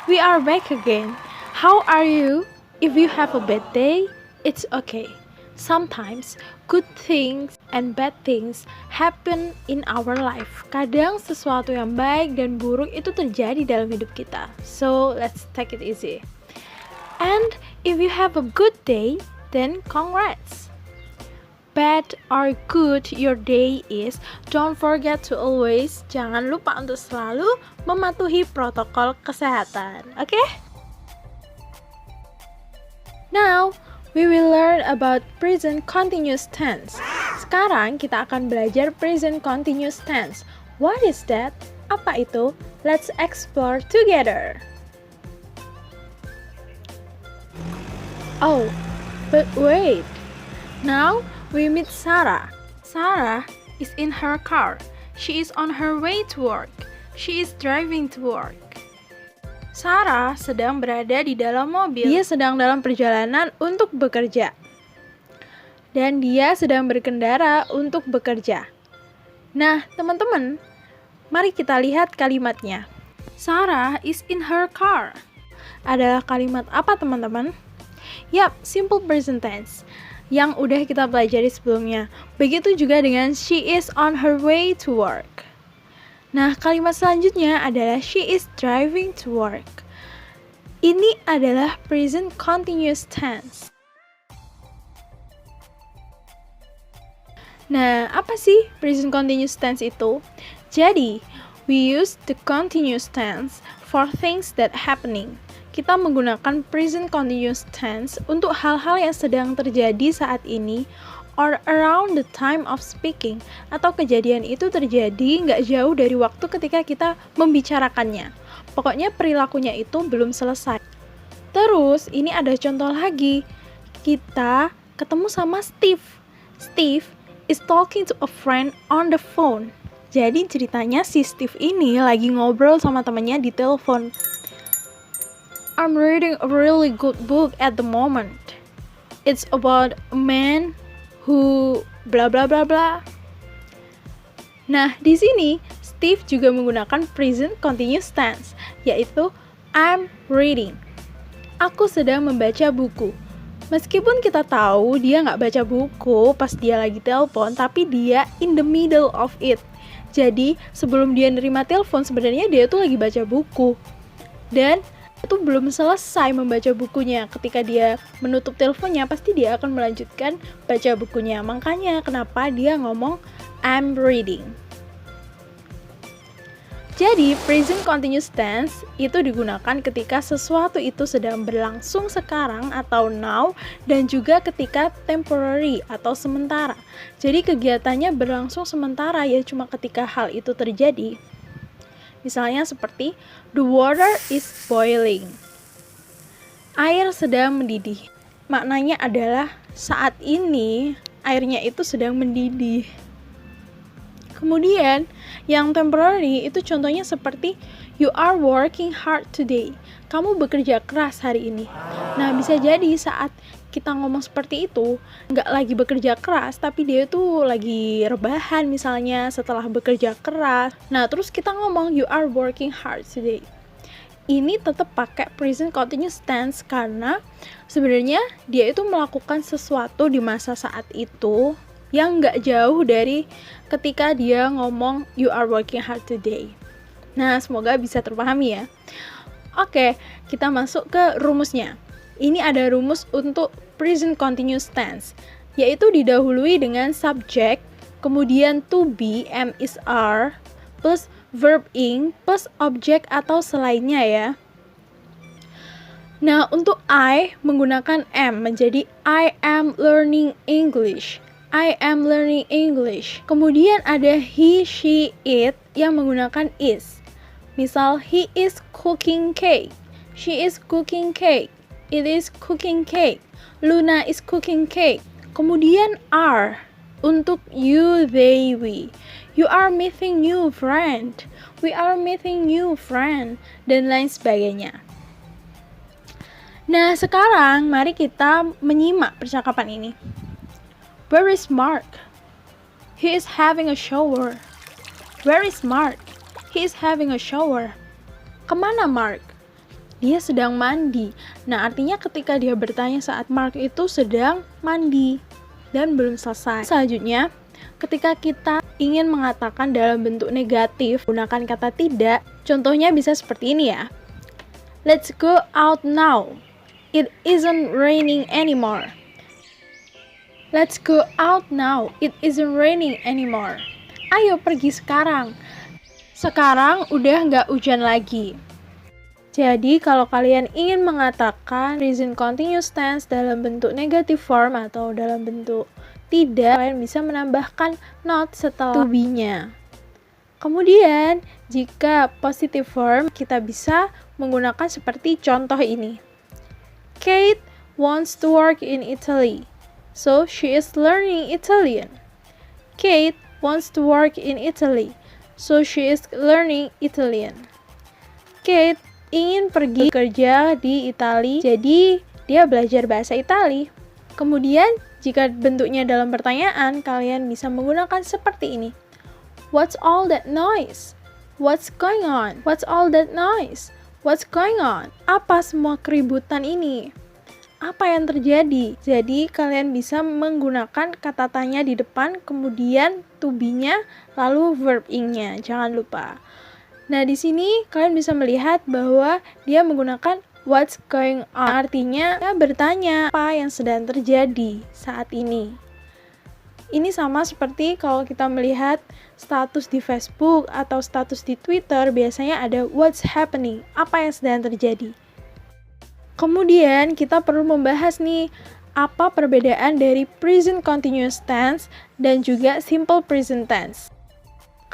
We are back again. How are you? If you have a bad day, it's okay. Sometimes good things and bad things happen in our life. Kadang sesuatu yang baik dan buruk itu terjadi dalam hidup kita. So let's take it easy. And if you have a good day, then congrats. Bad or good your day is, don't forget to always, jangan lupa untuk selalu mematuhi protokol kesehatan, okay? Now, we will learn about present continuous tense. Sekarang kita akan belajar present continuous tense. What is that? Apa itu? Let's explore together. Oh, but wait. Now, we meet Sarah. Sarah is in her car. She is on her way to work. She is driving to work. Sarah sedang berada di dalam mobil. Dia sedang dalam perjalanan untuk bekerja. Dan dia sedang berkendara untuk bekerja. Nah, teman-teman, mari kita lihat kalimatnya. Sarah is in her car. Adalah kalimat apa, teman-teman? Yap, simple present tense yang udah kita pelajari sebelumnya. Begitu juga dengan she is on her way to work. Nah, kalimat selanjutnya adalah she is driving to work. Ini adalah present continuous tense. Nah, apa sih present continuous tense itu? Jadi, we use the continuous tense for things that happening. Kita menggunakan present continuous tense untuk hal-hal yang sedang terjadi saat ini or around the time of speaking, atau kejadian itu terjadi nggak jauh dari waktu ketika kita membicarakannya. Pokoknya perilakunya itu belum selesai. Terus ini ada contoh lagi. Kita ketemu sama Steve. Steve is talking to a friend on the phone. Jadi ceritanya si Steve ini lagi ngobrol sama temannya di telepon. I'm reading a really good book at the moment. It's about a man who bla bla bla bla. Nah, di sini Steve juga menggunakan present continuous tense, yaitu I'm reading. Aku sedang membaca buku. Meskipun kita tahu dia nggak baca buku pas dia lagi telepon, tapi dia in the middle of it. Jadi, sebelum dia nerima telepon, sebenarnya dia tuh lagi baca buku. Dan itu belum selesai membaca bukunya. Ketika dia menutup teleponnya, pasti dia akan melanjutkan baca bukunya. Makanya kenapa dia ngomong I'm reading. Jadi, present continuous tense itu digunakan ketika sesuatu itu sedang berlangsung sekarang atau now, dan juga ketika temporary atau sementara. Jadi, kegiatannya berlangsung sementara ya cuma ketika hal itu terjadi. Misalnya seperti the water is boiling. Air sedang mendidih. Maknanya adalah saat ini airnya itu sedang mendidih. Kemudian yang temporary itu contohnya seperti you are working hard today. Kamu bekerja keras hari ini. Nah, bisa jadi saat kita ngomong seperti itu, nggak lagi bekerja keras, tapi dia tuh lagi rebahan misalnya setelah bekerja keras. Nah, terus kita ngomong you are working hard today. Ini tetap pakai present continuous tense karena sebenarnya dia itu melakukan sesuatu di masa saat itu yang nggak jauh dari ketika dia ngomong you are working hard today. Nah, semoga bisa terpahami ya. Oke, kita masuk ke rumusnya. Ini ada rumus untuk present continuous tense, yaitu didahului dengan subject, kemudian to be, am is are, plus verb ing, plus objek atau selainnya ya. Nah, untuk I menggunakan am, menjadi I am learning English. I am learning English. Kemudian ada he, she, it yang menggunakan is. Misal, he is cooking cake. She is cooking cake. It is cooking cake. Luna is cooking cake. Kemudian are untuk you, they, we. You are meeting new friend. We are meeting new friend. Dan lain sebagainya. Nah, sekarang mari kita menyimak percakapan ini. Where is Mark? He is having a shower. Where is Mark? He is having a shower. Kemana Mark? dia sedang mandi. Nah, artinya ketika dia bertanya saat Mark itu sedang mandi dan belum selesai. Selanjutnya, ketika kita ingin mengatakan dalam bentuk negatif, gunakan kata tidak. Contohnya bisa seperti ini ya. Let's go out now. It isn't raining anymore. Let's go out now. It isn't raining anymore. Ayo pergi sekarang. Sekarang udah nggak hujan lagi. Jadi, kalau kalian ingin mengatakan present continuous tense dalam bentuk negative form atau dalam bentuk tidak, kalian bisa menambahkan not setelah to be-nya. Kemudian, jika positive form, kita bisa menggunakan seperti contoh ini. Kate wants to work in Italy, so she is learning Italian. Kate wants to work in Italy, so she is learning Italian. Kate ingin pergi kerja di Italia, jadi dia belajar bahasa Italia. Kemudian, jika bentuknya dalam pertanyaan, kalian bisa menggunakan seperti ini. What's all that noise? What's going on? What's all that noise? What's going on? Apa semua keributan ini? Apa yang terjadi? Jadi, kalian bisa menggunakan kata tanya di depan, kemudian to be-nya, lalu verb ing-nya. Jangan lupa. Nah, di sini kalian bisa melihat bahwa dia menggunakan what's going on. Artinya, dia bertanya apa yang sedang terjadi saat ini. Ini sama seperti kalau kita melihat status di Facebook atau status di Twitter, biasanya ada what's happening, apa yang sedang terjadi. Kemudian, kita perlu membahas nih, apa perbedaan dari present continuous tense dan juga simple present tense.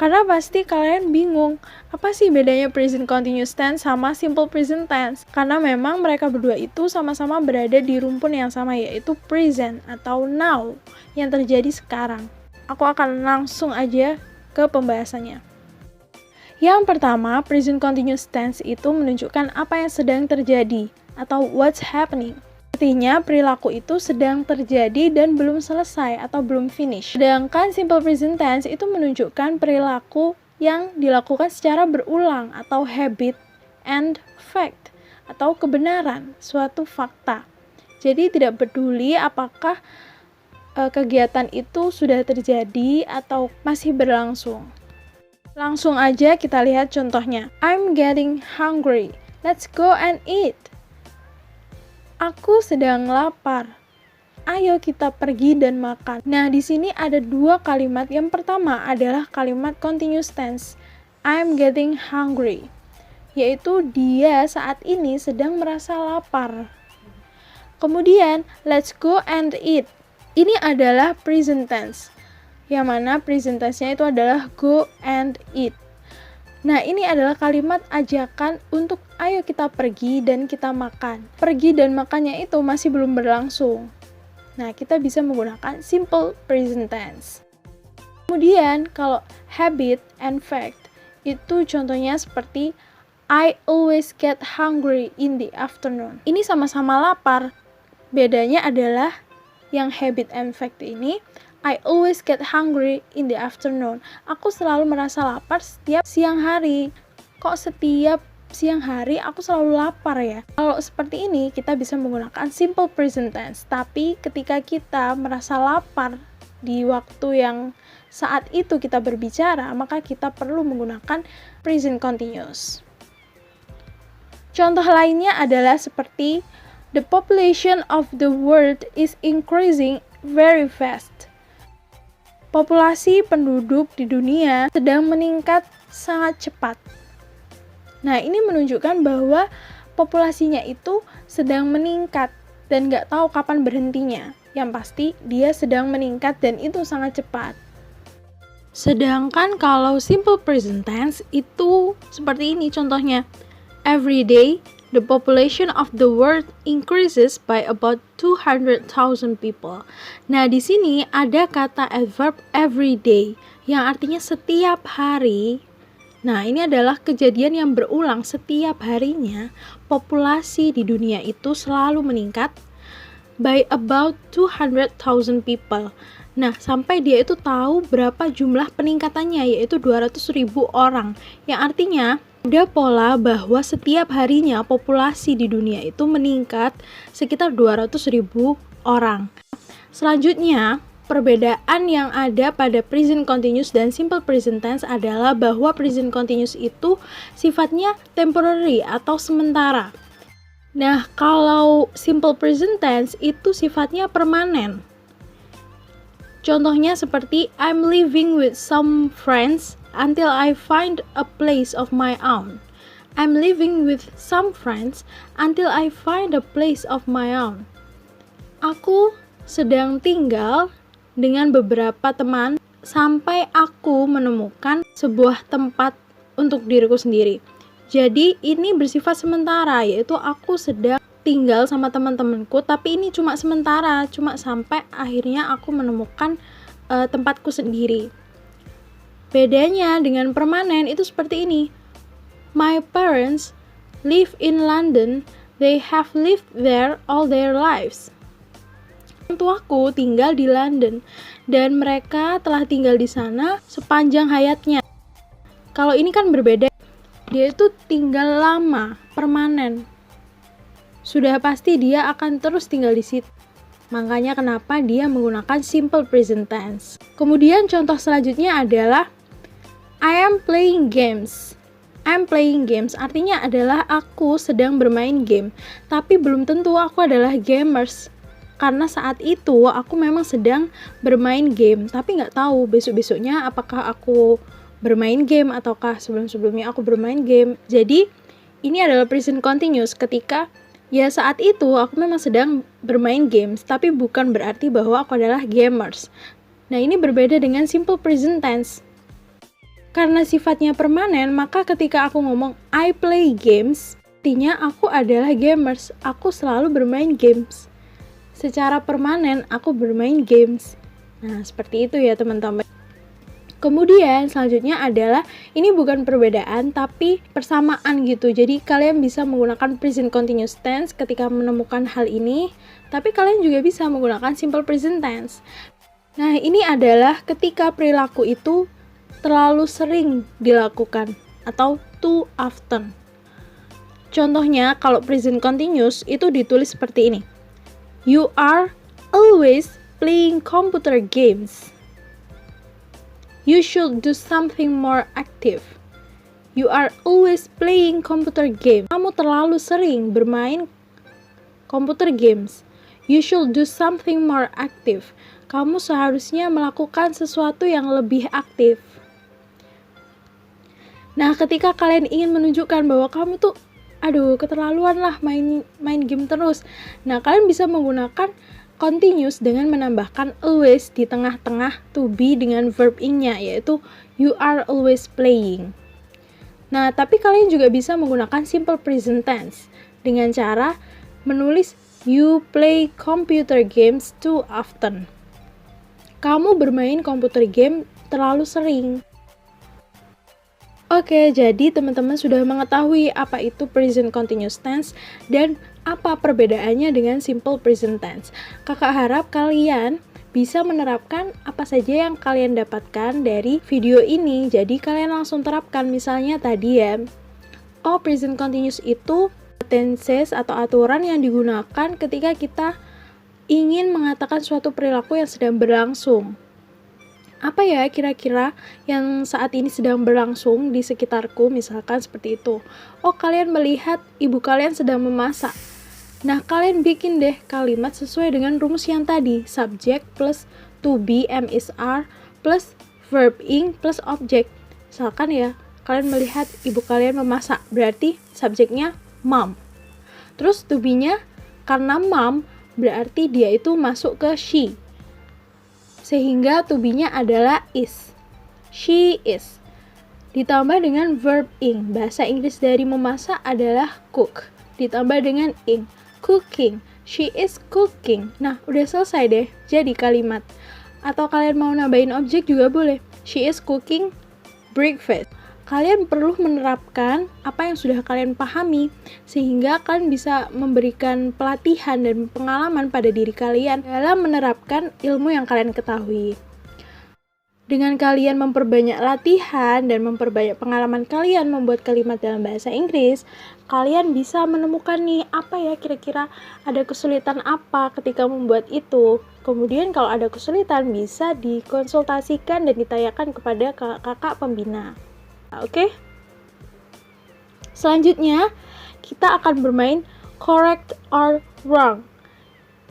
Karena pasti kalian bingung, apa sih bedanya present continuous tense sama simple present tense? Karena memang mereka berdua itu sama-sama berada di rumpun yang sama, yaitu present atau now, yang terjadi sekarang. Aku akan langsung aja ke pembahasannya. Yang pertama, present continuous tense itu menunjukkan apa yang sedang terjadi, atau what's happening. Artinya, perilaku itu sedang terjadi dan belum selesai atau belum finish. Sedangkan simple present tense itu menunjukkan perilaku yang dilakukan secara berulang atau habit and fact atau kebenaran, suatu fakta. Jadi tidak peduli apakah kegiatan itu sudah terjadi atau masih berlangsung. Langsung aja kita lihat contohnya. I'm getting hungry. Let's go and eat. Aku sedang lapar. Ayo kita pergi dan makan. Nah, di sini ada dua kalimat. Yang pertama adalah kalimat continuous tense. I'm getting hungry. Yaitu dia saat ini sedang merasa lapar. Kemudian, let's go and eat. Ini adalah present tense. Yang mana present tense-nya itu adalah go and eat. Nah, ini adalah kalimat ajakan untuk ayo kita pergi dan kita makan. Pergi dan makannya itu masih belum berlangsung. Nah, kita bisa menggunakan simple present tense. Kemudian, kalau habit and fact, itu contohnya seperti I always get hungry in the afternoon. Ini sama-sama lapar. Bedanya adalah yang habit and fact ini, I always get hungry in the afternoon. Aku selalu merasa lapar setiap siang hari. Kok setiap siang hari aku selalu lapar ya? Kalau seperti ini, kita bisa menggunakan simple present tense. Tapi ketika kita merasa lapar di waktu yang saat itu kita berbicara, maka kita perlu menggunakan present continuous. Contoh lainnya adalah seperti the population of the world is increasing very fast. Populasi penduduk di dunia sedang meningkat sangat cepat. Nah, ini menunjukkan bahwa populasinya itu sedang meningkat dan nggak tahu kapan berhentinya. Yang pasti, dia sedang meningkat dan itu sangat cepat. Sedangkan kalau simple present tense itu seperti ini contohnya. Every day, the population of the world increases by about 200,000 people. Nah, di sini ada kata adverb every day yang artinya setiap hari. Nah, ini adalah kejadian yang berulang setiap harinya. Populasi di dunia itu selalu meningkat by about 200,000 people. Nah, sampai dia itu tahu berapa jumlah peningkatannya, yaitu 200.000 orang. Yang artinya Ada pola bahwa setiap harinya populasi di dunia itu meningkat sekitar 200.000 orang. Selanjutnya, perbedaan yang ada pada present continuous dan simple present tense adalah bahwa present continuous itu sifatnya temporary atau sementara. Nah, kalau simple present tense itu sifatnya permanen. Contohnya seperti I'm living with some friends until I find a place of my own. I'm living with some friends until I find a place of my own. Aku sedang tinggal dengan beberapa teman sampai aku menemukan sebuah tempat untuk diriku sendiri. Jadi ini bersifat sementara, yaitu aku sedang tinggal sama teman-temanku, tapi ini cuma sementara, cuma sampai akhirnya aku menemukan tempatku sendiri. Bedanya dengan permanen itu seperti ini. My parents live in London, they have lived there all their lives. Orang tuaku tinggal di London dan mereka telah tinggal di sana sepanjang hayatnya. Kalau ini kan berbeda, dia itu tinggal lama, permanen. Sudah pasti dia akan terus tinggal di situ. Makanya kenapa dia menggunakan simple present tense. Kemudian contoh selanjutnya adalah I am playing games. I'm playing games artinya adalah aku sedang bermain game, tapi belum tentu aku adalah gamers. Karena saat itu aku memang sedang bermain game, tapi nggak tahu besok-besoknya apakah aku bermain game ataukah sebelum-sebelumnya aku bermain game. Jadi ini adalah present continuous ketika ya saat itu aku memang sedang bermain games, tapi bukan berarti bahwa aku adalah gamers. Nah, ini berbeda dengan simple present tense. Karena sifatnya permanen, maka ketika aku ngomong I play games, artinya aku adalah gamers. Aku selalu bermain games. Secara permanen aku bermain games. Nah, seperti itu ya teman-teman. Kemudian selanjutnya adalah ini bukan perbedaan tapi persamaan gitu. Jadi kalian bisa menggunakan present continuous tense ketika menemukan hal ini, tapi kalian juga bisa menggunakan simple present tense. Nah, ini adalah ketika perilaku itu terlalu sering dilakukan atau too often. Contohnya kalau present continuous itu ditulis seperti ini. You are always playing computer games. You should do something more active. You are always playing computer games. Kamu terlalu sering bermain computer games. You should do something more active. Kamu seharusnya melakukan sesuatu yang lebih aktif. Nah, ketika kalian ingin menunjukkan bahwa kamu tuh keterlaluan lah main game terus. Nah, kalian bisa menggunakan continuous dengan menambahkan always di tengah-tengah to be dengan verb ing-nya, yaitu you are always playing. Nah, tapi kalian juga bisa menggunakan simple present tense dengan cara menulis you play computer games too often. Kamu bermain computer game terlalu sering. Oke, jadi teman-teman sudah mengetahui apa itu present continuous tense dan apa perbedaannya dengan simple present tense. Kakak harap kalian bisa menerapkan apa saja yang kalian dapatkan dari video ini. Jadi kalian langsung terapkan, misalnya tadi ya. Present continuous itu tenses atau aturan yang digunakan ketika kita ingin mengatakan suatu perilaku yang sedang berlangsung. Apa ya kira-kira yang saat ini sedang berlangsung di sekitarku, misalkan seperti itu. Kalian melihat ibu kalian sedang memasak. Nah, kalian bikin deh kalimat sesuai dengan rumus yang tadi. Subject plus to be, am is are, plus verb ing plus object. Misalkan ya, kalian melihat ibu kalian memasak, berarti subjeknya mom. Terus to be-nya, karena mom, berarti dia itu masuk ke she. Sehingga to be-nya adalah is. She is. Ditambah dengan verb ing. Bahasa Inggris dari memasak adalah cook. Ditambah dengan ing. Cooking. She is cooking. Nah, udah selesai deh. Jadi kalimat. Atau kalian mau nambahin objek juga boleh. She is cooking breakfast. Kalian perlu menerapkan apa yang sudah kalian pahami, sehingga kalian bisa memberikan pelatihan dan pengalaman pada diri kalian dalam menerapkan ilmu yang kalian ketahui. Dengan kalian memperbanyak latihan dan memperbanyak pengalaman kalian membuat kalimat dalam bahasa Inggris, kalian bisa menemukan nih apa ya kira-kira ada kesulitan apa ketika membuat itu. Kemudian kalau ada kesulitan bisa dikonsultasikan dan ditanyakan kepada kakak pembina. Oke? Selanjutnya, kita akan bermain correct or wrong.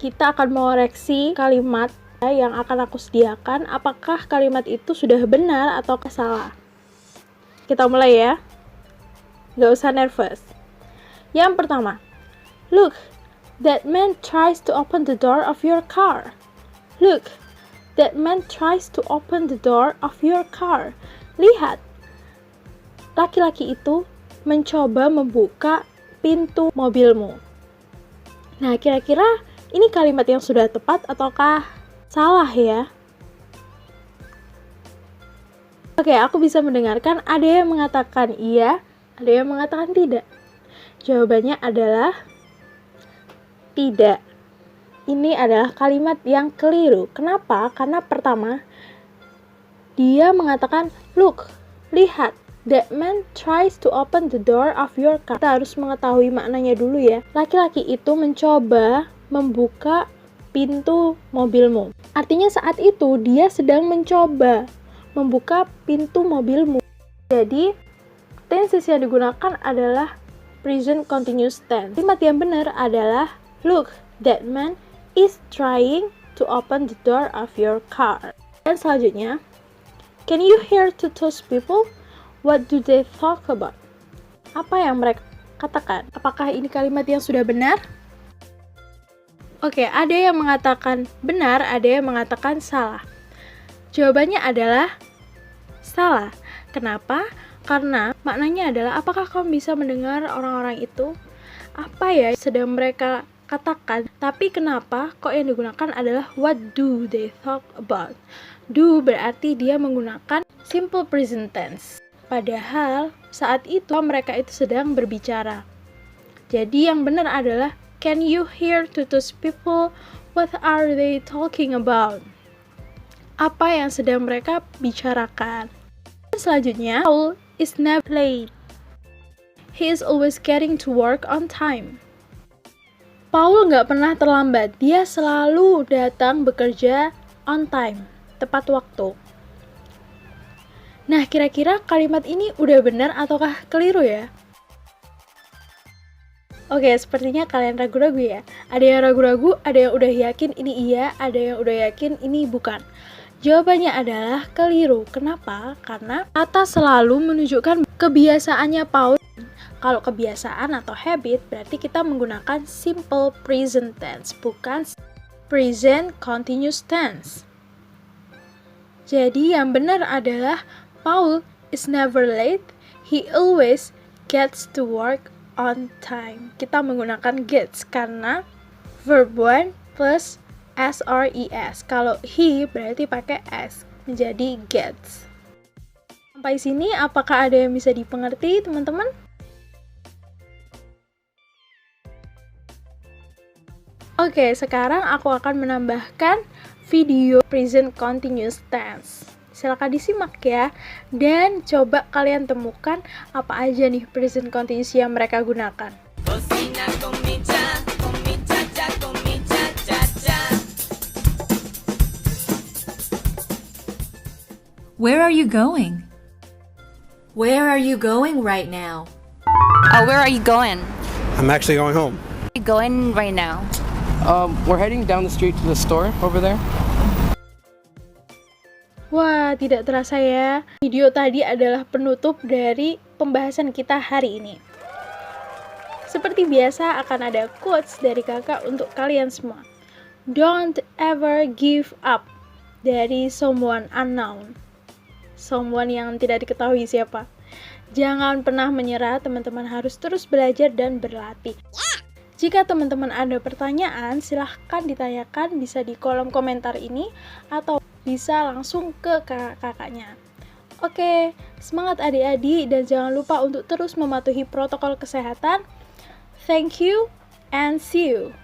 Kita akan mengoreksi kalimat yang akan aku sediakan, apakah kalimat itu sudah benar atau salah. Kita mulai ya. Gak usah nervous. Yang pertama, look, that man tries to open the door of your car. Look, that man tries to open the door of your car. Lihat, laki-laki itu mencoba membuka pintu mobilmu. Nah, kira-kira ini kalimat yang sudah tepat ataukah salah ya? Oke, aku bisa mendengarkan ada yang mengatakan iya, ada yang mengatakan tidak. Jawabannya adalah tidak. Ini adalah kalimat yang keliru. Kenapa? Karena pertama, dia mengatakan, look, lihat, that man tries to open the door of your car. Kita harus mengetahui maknanya dulu ya. Laki-laki itu mencoba membuka pintu mobilmu. Artinya saat itu dia sedang mencoba membuka pintu mobilmu. Jadi, tenses yang digunakan adalah present continuous tense. Kalimat yang benar adalah look, that man is trying to open the door of your car. Dan selanjutnya, can you hear to those people? What do they talk about? Apa yang mereka katakan? Apakah ini kalimat yang sudah benar? Oke, ada yang mengatakan benar, ada yang mengatakan salah. Jawabannya adalah salah. Kenapa? Karena maknanya adalah apakah kamu bisa mendengar orang-orang itu? Apa ya sedang mereka katakan? Tapi kenapa kok yang digunakan adalah what do they talk about? Do berarti dia menggunakan simple present tense. Padahal saat itu mereka itu sedang berbicara. Jadi yang benar adalah can you hear to those people? What are they talking about? Apa yang sedang mereka bicarakan? Selanjutnya, Paul is never late. He is always getting to work on time. Paul nggak pernah terlambat. Dia selalu datang bekerja on time, tepat waktu. Nah, kira-kira kalimat ini udah benar ataukah keliru ya? Oke, sepertinya kalian ragu-ragu ya. Ada yang ragu-ragu, ada yang udah yakin ini iya, ada yang udah yakin ini bukan. Jawabannya adalah keliru. Kenapa? Karena kata selalu menunjukkan kebiasaannya Paul. Kalau kebiasaan atau habit, berarti kita menggunakan simple present tense, bukan present continuous tense. Jadi yang benar adalah Paul is never late, he always gets to work on time. Kita menggunakan gets karena verb 1 plus SRES. Kalau he berarti pakai S, menjadi gets. Sampai sini apakah ada yang bisa dipengerti, teman-teman? Oke, sekarang aku akan menambahkan video present continuous tense. Silakan disimak ya, dan coba kalian temukan apa aja nih present continuous yang mereka gunakan. Where are you going? Where are you going right now? Where are you going? I'm actually going home. Where are you going right now? We're heading down the street to the store over there. Wah, tidak terasa ya. Video tadi adalah penutup dari pembahasan kita hari ini. Seperti biasa akan ada quotes dari kakak untuk kalian semua. Don't ever give up dari someone unknown. Someone yang tidak diketahui siapa. Jangan pernah menyerah, teman-teman harus terus belajar dan berlatih. Jika teman-teman ada pertanyaan, silahkan ditanyakan bisa di kolom komentar ini atau bisa langsung ke kakak-kakaknya. Oke, semangat adik-adik dan jangan lupa untuk terus mematuhi protokol kesehatan. Thank you and see you.